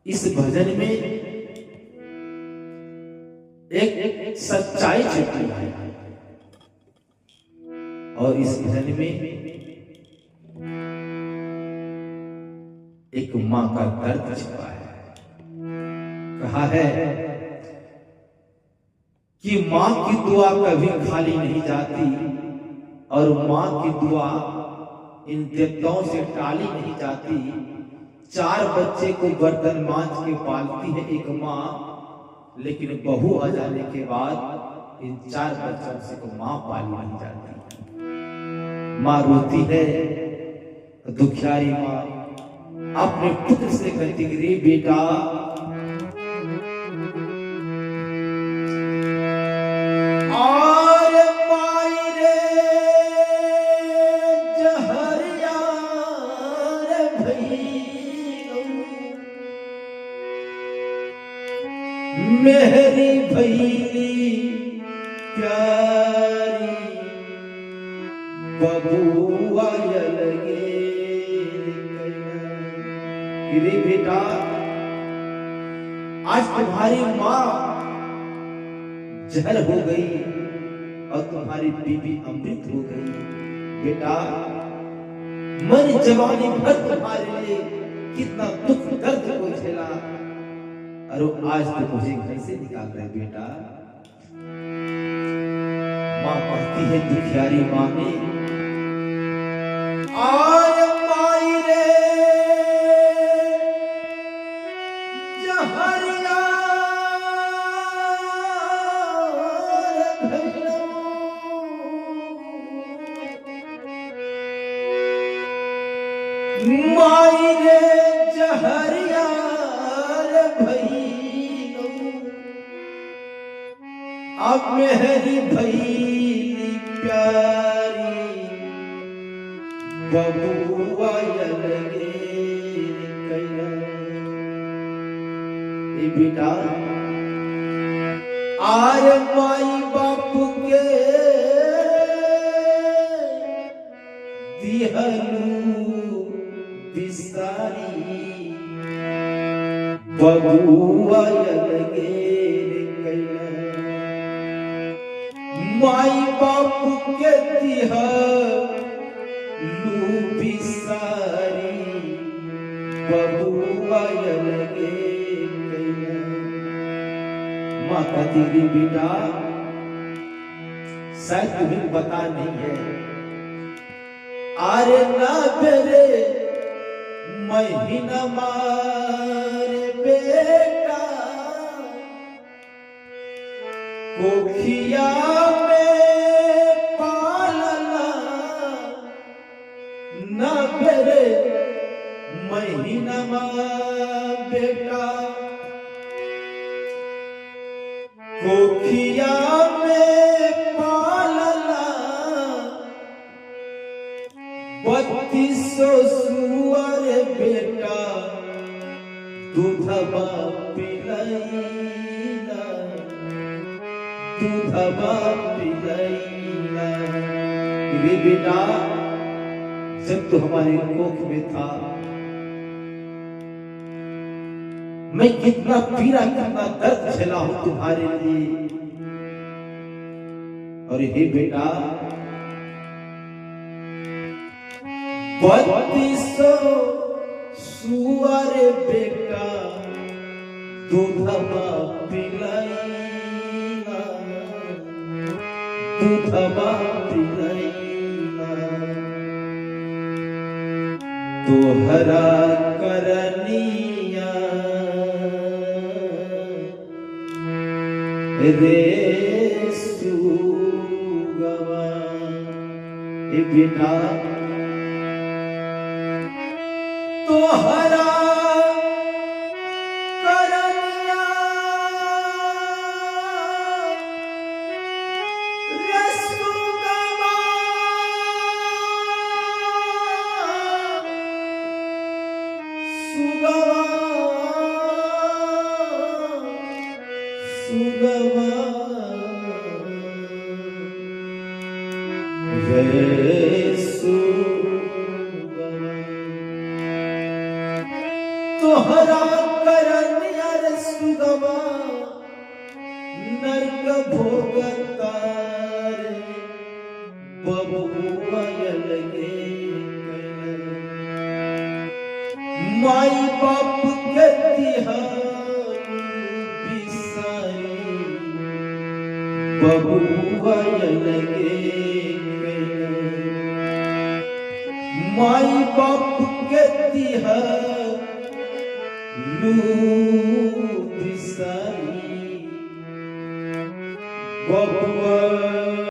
इस भजन में एक सच्चाई छिपी है और इस भजन में एक मां का दर्द छिपा है। कहा है कि मां की दुआ कभी खाली नहीं जाती और मां की दुआ इन देवताओं से टाली नहीं जाती। 4 बच्चे को बर्तन मांज के पालती है एक मां, लेकिन बहू आ जाने के बाद इन 4 बच्चों से को मां पाली नहीं जाती। मां रोती है, दुखियारी मां अपने पुत्र से कहती रे बेटा और माई रे जहरिया रे भैया मेरी भैली प्यारी बबुआ लगे रे बेटा आज तुम्हारी मां जहर हो गई और तुम्हारी बीबी अमृत हो गई। बेटा मन जवानी भर तुम्हारे लिए कितना दुख दर्द को झेला और आज तो मुझे घर से निकाल रहे। बेटा मां कहती है दुखियारी मां ने और माई रे जहरिया माई रे जहरिया रे भैया अब मेरी भैली प्यारी बबुआ लगे बेटा आय माई बापू के दिहलू बिसारी बबुआ लगे माई बापू के दिहलू बिसारी बबुआ लगे। मां कहती थी बेटा शायद तुम्हें पता नहीं है, अरे ना मेरे महीना मारे बेटा कोखिया में पालना ना मेरे महीना बेटा कोखिया में पालना 3200 सुअर बेटा दूधवा पिलैला दूधवा पिलैला। रे बेटा जब तू हमारे कोख में था मैं कितना पीड़ा कितना दर्द झेला हूं तुम्हारे लिए। और हे बेटा 3200 सुअर बेटा दूधवा पिलैला दूधवा पिलैला तोहरा करनिया रे सुगवा। ए बेटा तोहरा करनिया रे सुगवा सुगवा सुगवा रे सुगवा तोहरा करन यार सुगमा नरक भोगतार बबुआ लगे माई बाप के तिहार बिसारी बबुआ लगे माई बाप के तिहार बिसारी